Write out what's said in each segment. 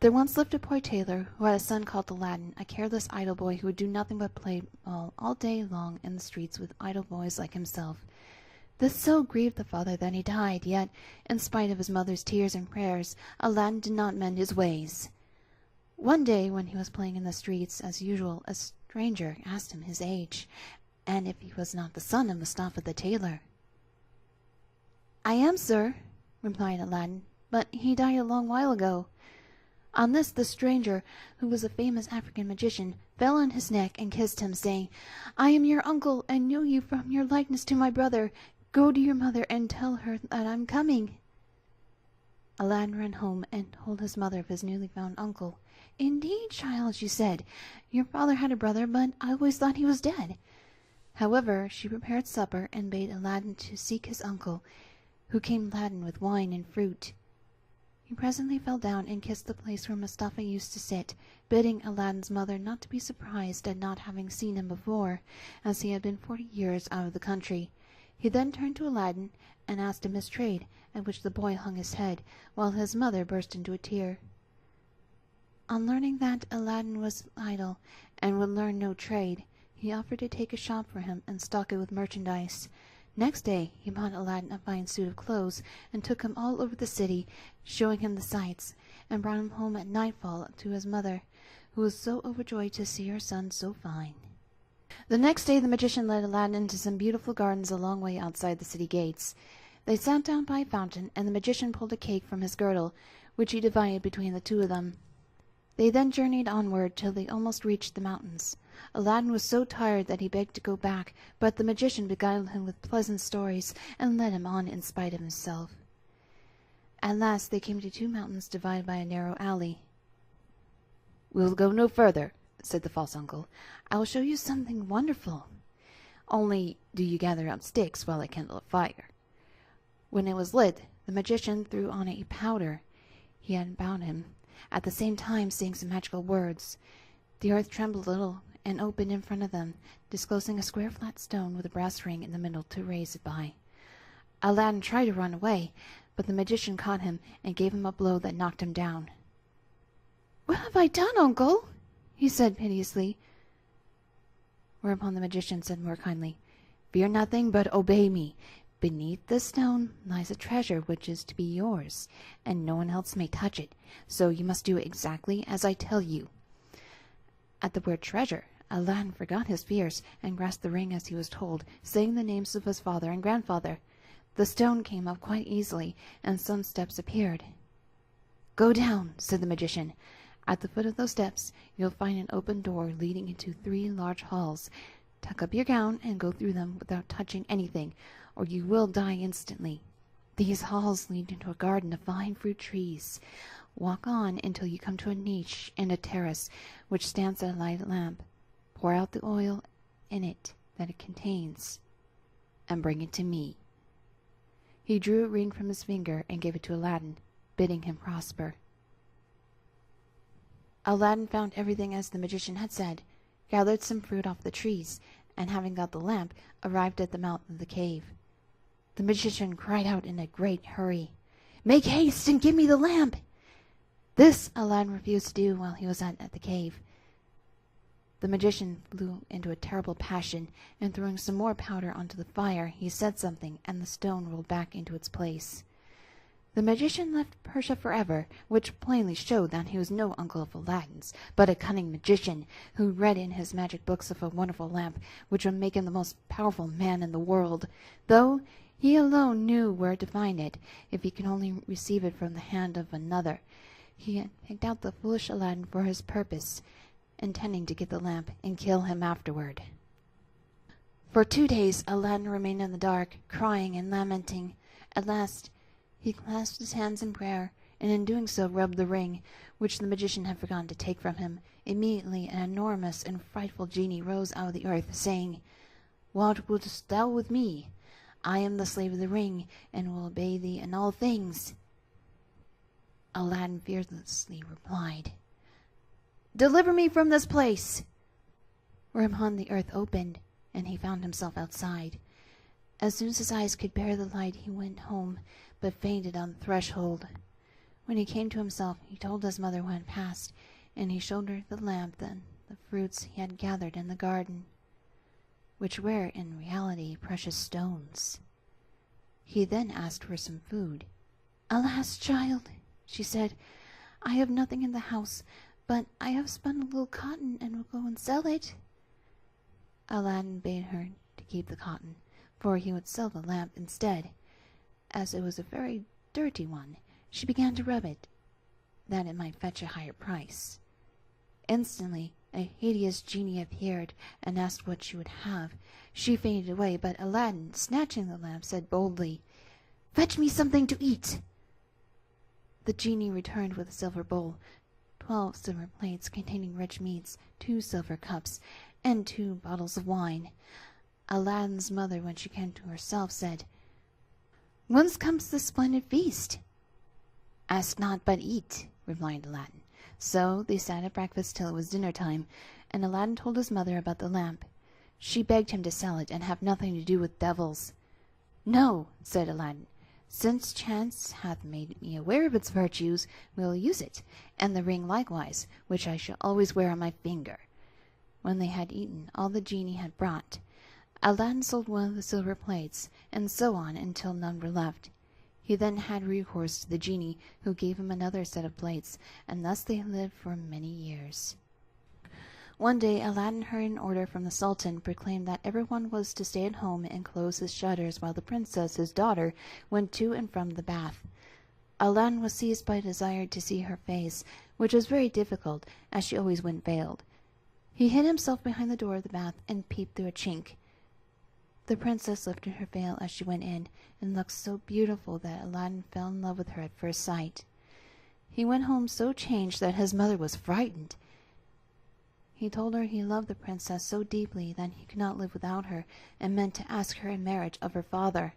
There once lived a poor tailor who had a son called Aladdin, a careless idle boy who would do nothing but play ball all day long in the streets with idle boys like himself. This so grieved the father that he died, yet, in spite of his mother's tears and prayers, Aladdin did not mend his ways. One day, when he was playing in the streets, as usual, a stranger asked him his age, and if he was not the son of Mustafa the tailor. "I am, sir," replied Aladdin, "but he died a long while ago." On this the stranger, who was a famous African magician, fell on his neck and kissed him, saying, "I am your uncle, and know you from your likeness to my brother. Go to your mother and tell her that I'm coming." Aladdin ran home and told his mother of his newly found uncle. "Indeed, child," she said, "your father had a brother, but I always thought he was dead." However, she prepared supper and bade Aladdin to seek his uncle, who came laden with wine and fruit. He presently fell down and kissed the place where Mustafa used to sit, bidding Aladdin's mother not to be surprised at not having seen him before, as he had been 40 years out of the country. He then turned to Aladdin and asked him his trade, at which the boy hung his head, while his mother burst into a tear. On learning that Aladdin was idle and would learn no trade, he offered to take a shop for him and stock it with merchandise. Next day he bought Aladdin a fine suit of clothes and took him all over the city, showing him the sights, and brought him home at nightfall to his mother, who was so overjoyed to see her son so fine. The next day the magician led Aladdin into some beautiful gardens a long way outside the city gates. They sat down by a fountain, and the magician pulled a cake from his girdle, which he divided between the two of them. They then journeyed onward till they almost reached the mountains. Aladdin was so tired that he begged to go back, but the magician beguiled him with pleasant stories and led him on in spite of himself. At last they came to 2 mountains divided by a narrow alley. "We will go no further," said the false uncle. "I will show you something wonderful. Only do you gather up sticks while I kindle a fire." When it was lit, the magician threw on it a powder he had about him, at the same time saying some magical words. The earth trembled a little and opened in front of them, disclosing a square flat stone with a brass ring in the middle to raise it by. Aladdin tried to run away, but the magician caught him and gave him a blow that knocked him down. "What have I done, uncle?" he said piteously. Whereupon the magician said more kindly, "Fear nothing, but obey me. Beneath this stone lies a treasure which is to be yours, and no one else may touch it, so you must do exactly as I tell you." At the word treasure, Aladdin forgot his fears and grasped the ring as he was told, saying the names of his father and grandfather. The stone came up quite easily, and some steps appeared. "Go down," said the magician. "At the foot of those steps you'll find an open door leading into 3 large halls. Tuck up your gown and go through them without touching anything, or you will die instantly. These halls lead into a garden of fine fruit trees. Walk on until you come to a niche and a terrace which stands at a lighted lamp. Pour out the oil in it that it contains, and bring it to me." He drew a ring from his finger and gave it to Aladdin, bidding him prosper. Aladdin found everything as the magician had said, gathered some fruit off the trees, and having got the lamp, arrived at the mouth of the cave. The magician cried out in a great hurry, "Make haste and give me the lamp!" This Aladdin refused to do while he was at the cave. The magician flew into a terrible passion, and throwing some more powder onto the fire, he said something, and the stone rolled back into its place. The magician left Persia forever, which plainly showed that he was no uncle of Aladdin's, but a cunning magician, who read in his magic books of a wonderful lamp, which would make him the most powerful man in the world, though he alone knew where to find it, if he could only receive it from the hand of another. He had picked out the foolish Aladdin for his purpose, intending to get the lamp and kill him afterward. For 2 days Aladdin remained in the dark, crying and lamenting. At last he clasped his hands in prayer, and in doing so rubbed the ring, which the magician had forgotten to take from him. Immediately an enormous and frightful genie rose out of the earth, saying, "What wouldst thou with me? I am the slave of the ring, and will obey thee in all things." Aladdin fearlessly replied, "Deliver me from this place!" Whereupon the earth opened, and he found himself outside. As soon as his eyes could bear the light, he went home, but fainted on the threshold. When he came to himself, he told his mother what had passed, and he showed her the lamp and the fruits he had gathered in the garden, which were in reality precious stones. He then asked for some food. "Alas, child," she said, "I have nothing in the house, but I have spun a little cotton and will go and sell it." Aladdin bade her to keep the cotton, for he would sell the lamp instead. As it was a very dirty one, she began to rub it, that it might fetch a higher price. Instantly a hideous genie appeared and asked what she would have. She fainted away, but Aladdin, snatching the lamp, said boldly, "Fetch me something to eat." The genie returned with a silver bowl, 12 silver plates containing rich meats, 2 silver cups, and 2 bottles of wine. Aladdin's mother, when she came to herself, said, "Whence comes this splendid feast?" "Ask not, but eat," replied Aladdin. So they sat at breakfast till it was dinner time, and Aladdin told his mother about the lamp. She begged him to sell it and have nothing to do with devils. "No," said Aladdin, "since chance hath made me aware of its virtues, we will use it, and the ring likewise, which I shall always wear on my finger." When they had eaten all the genie had brought, Aladdin sold one of the silver plates, and so on until none were left. He then had recourse to the genie, who gave him another set of plates, and thus they lived for many years. One day Aladdin heard an order from the Sultan proclaim that everyone was to stay at home and close his shutters while the princess, his daughter, went to and from the bath. Aladdin was seized by a desire to see her face, which was very difficult, as she always went veiled. He hid himself behind the door of the bath and peeped through a chink. The princess lifted her veil as she went in, and looked so beautiful that Aladdin fell in love with her at first sight. He went home so changed that his mother was frightened. He told her he loved the princess so deeply that he could not live without her, and meant to ask her in marriage of her father.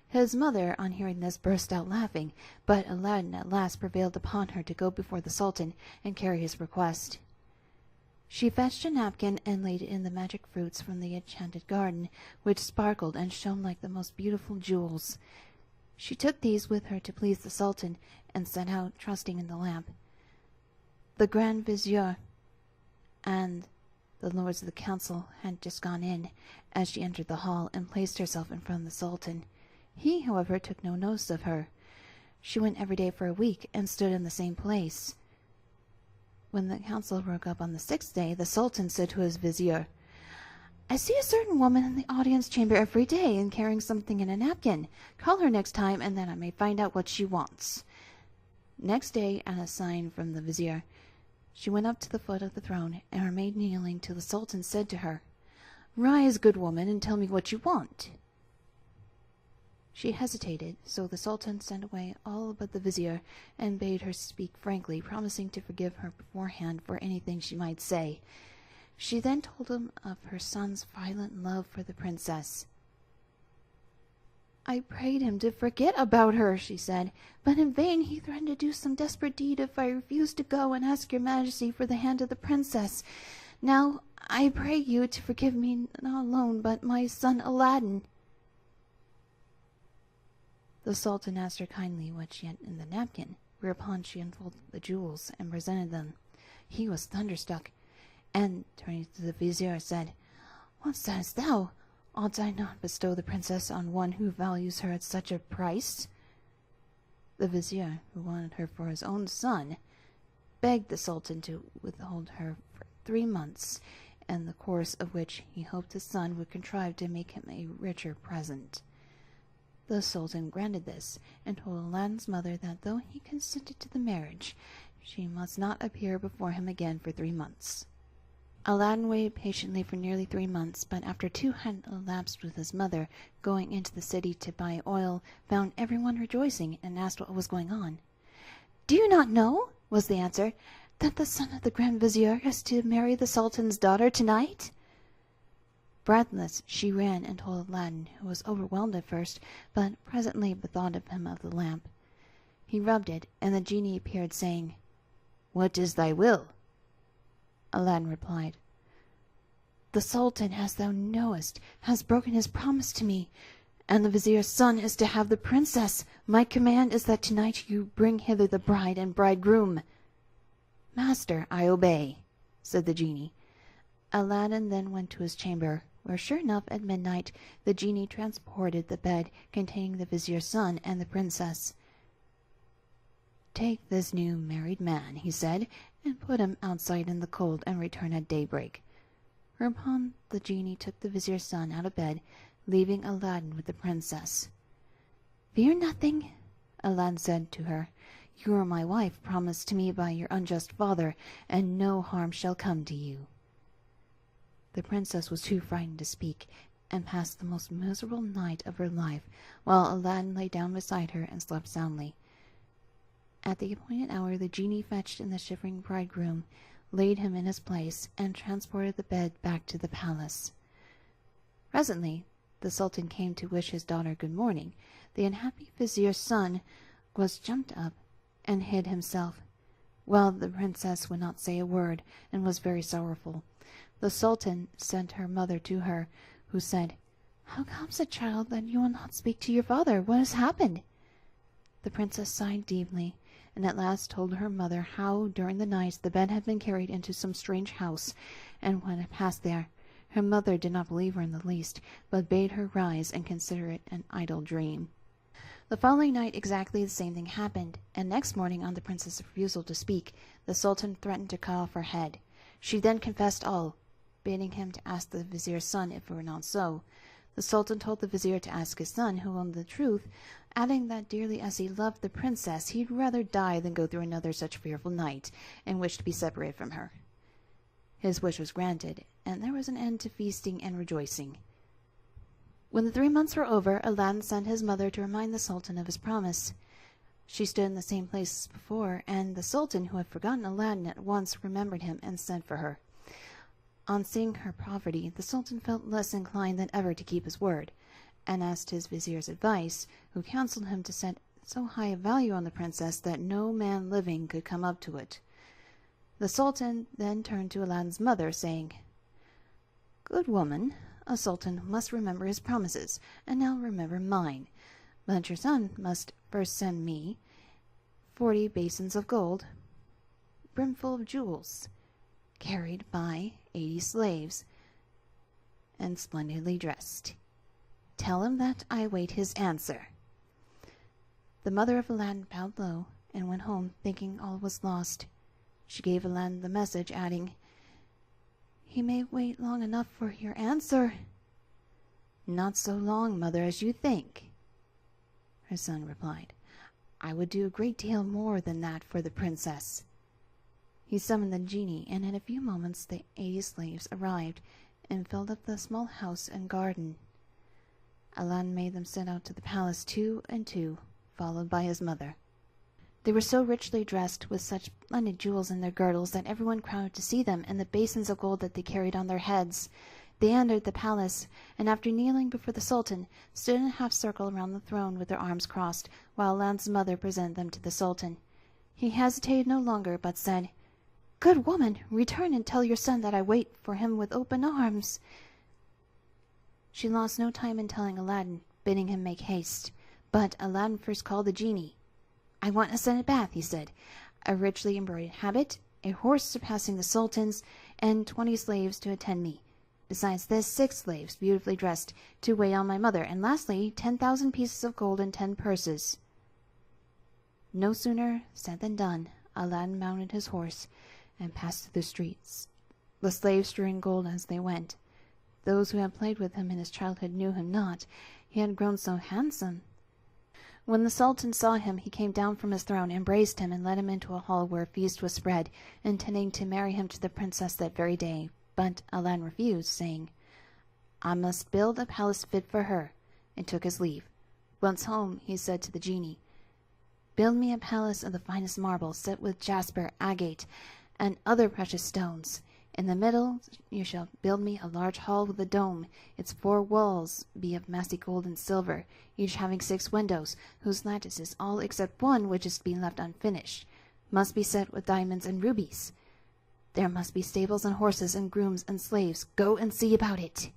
His mother, on hearing this, burst out laughing, but Aladdin at last prevailed upon her to go before the Sultan and carry his request. She fetched a napkin and laid it in the magic fruits from the enchanted garden, which sparkled and shone like the most beautiful jewels. She took these with her to please the Sultan, and set out, trusting in the lamp. The Grand Vizier and the lords of the council had just gone in, as she entered the hall and placed herself in front of the Sultan. He, however, took no notice of her. She went every day for a week, and stood in the same place. When the council broke up on the 6th day, the Sultan said to his vizier, "I see a certain woman in the audience chamber every day, and carrying something in a napkin. Call her next time, and then I may find out what she wants." Next day, at a sign from the vizier, she went up to the foot of the throne, and remained kneeling till the Sultan said to her, "Rise, good woman, and tell me what you want." She hesitated, so the Sultan sent away all but the vizier, and bade her speak frankly, promising to forgive her beforehand for anything she might say. She then told him of her son's violent love for the princess. "I prayed him to forget about her," she said, "but in vain. He threatened to do some desperate deed if I refused to go and ask your majesty for the hand of the princess. Now I pray you to forgive me, not alone, but my son Aladdin." The Sultan asked her kindly what she had in the napkin, whereupon she unfolded the jewels and presented them. He was thunderstruck, and, turning to the vizier, said, "What sayest thou? Ought I not bestow the princess on one who values her at such a price?" The vizier, who wanted her for his own son, begged the Sultan to withhold her for 3 months, in the course of which he hoped his son would contrive to make him a richer present. The Sultan granted this, and told Aladdin's mother that though he consented to the marriage, she must not appear before him again for 3 months. Aladdin waited patiently for nearly 3 months, but after 2 had elapsed with his mother, going into the city to buy oil, found everyone rejoicing, and asked what was going on. "Do you not know," was the answer, "that the son of the Grand Vizier is to marry the Sultan's daughter tonight?" Breathless, she ran and told Aladdin, who was overwhelmed at first, but presently bethought him of the lamp. He rubbed it, and the genie appeared, saying, "What is thy will?" Aladdin replied, "The Sultan, as thou knowest, has broken his promise to me, and the vizier's son is to have the princess. My command is that tonight you bring hither the bride and bridegroom." "Master, I obey," said the genie. Aladdin then went to his chamber, where sure enough at midnight the genie transported the bed containing the vizier's son and the princess. "Take this new married man," he said, "and put him outside in the cold, and return at daybreak." Whereupon the genie took the vizier's son out of bed, leaving Aladdin with the princess. "Fear nothing," Aladdin said to her. "You are my wife, promised to me by your unjust father, and no harm shall come to you." The princess was too frightened to speak, and passed the most miserable night of her life, while Aladdin lay down beside her and slept soundly. At the appointed hour the genie fetched in the shivering bridegroom, laid him in his place, and transported the bed back to the palace. Presently the sultan came to wish his daughter good morning. The unhappy vizier's son was jumped up and hid himself, while the princess would not say a word, and was very sorrowful. The sultan sent her mother to her, who said, "How comes it, child, that you will not speak to your father? What has happened?" The princess sighed deeply, and at last told her mother how during the night the bed had been carried into some strange house, and when it passed there, her mother did not believe her in the least, but bade her rise and consider it an idle dream. The following night exactly the same thing happened, and next morning, on the princess's refusal to speak, the sultan threatened to cut off her head. She then confessed all, bidding him to ask the vizier's son if it were not so. The sultan told the vizier to ask his son, who owned the truth, adding that dearly as he loved the princess, he'd rather die than go through another such fearful night, and wished to be separated from her. His wish was granted, and there was an end to feasting and rejoicing. When the 3 months were over, Aladdin sent his mother to remind the sultan of his promise. She stood in the same place as before, and the sultan, who had forgotten Aladdin, at once remembered him and sent for her. On seeing her poverty, the sultan felt less inclined than ever to keep his word, and asked his vizier's advice, who counseled him to set so high a value on the princess that no man living could come up to it. The sultan then turned to Aladdin's mother, saying, "Good woman, a sultan must remember his promises, and now remember mine. But your son must first send me 40 basins of gold, brimful of jewels, carried by 80 slaves, and splendidly dressed. Tell him that I await his answer." The mother of Aladdin bowed low, and went home, thinking all was lost. She gave Aladdin the message, adding, "He may wait long enough for your answer." "Not so long, mother, as you think," her son replied. "I would do a great deal more than that for the princess." He summoned the genie, and in a few moments the 80 slaves arrived, and filled up the small house and garden. Aladdin made them set out to the palace 2 and 2, followed by his mother. They were so richly dressed, with such splendid jewels in their girdles, that everyone crowded to see them, and the basins of gold that they carried on their heads. They entered the palace, and after kneeling before the sultan, stood in a half circle around the throne with their arms crossed, while Aladdin's mother presented them to the sultan. He hesitated no longer, but said, "Good woman, return and tell your son that I wait for him with open arms." She lost no time in telling Aladdin, bidding him make haste. But Aladdin first called the genie. "I want a scented bath," he said, "a richly embroidered habit, a horse surpassing the sultan's, and 20 slaves to attend me. Besides this, 6 slaves, beautifully dressed, to wait on my mother, and lastly 10,000 pieces of gold and 10 purses." No sooner said than done. Aladdin mounted his horse, and passed through the streets, the slaves strewing gold as they went. Those who had played with him in his childhood knew him not, he had grown so handsome. When the sultan saw him, he came down from his throne, embraced him, and led him into a hall where a feast was spread, intending to marry him to the princess that very day. But Aladdin refused, saying, "I must build a palace fit for her," and took his leave. Once home, he said to the genie, "Build me a palace of the finest marble, set with jasper, agate, and other precious stones. In the middle you shall build me a large hall with a dome, its 4 walls be of massy gold and silver, each having 6 windows, whose lattices, all except one which is to be left unfinished, must be set with diamonds and rubies. There must be stables and horses and grooms and slaves. Go and see about it."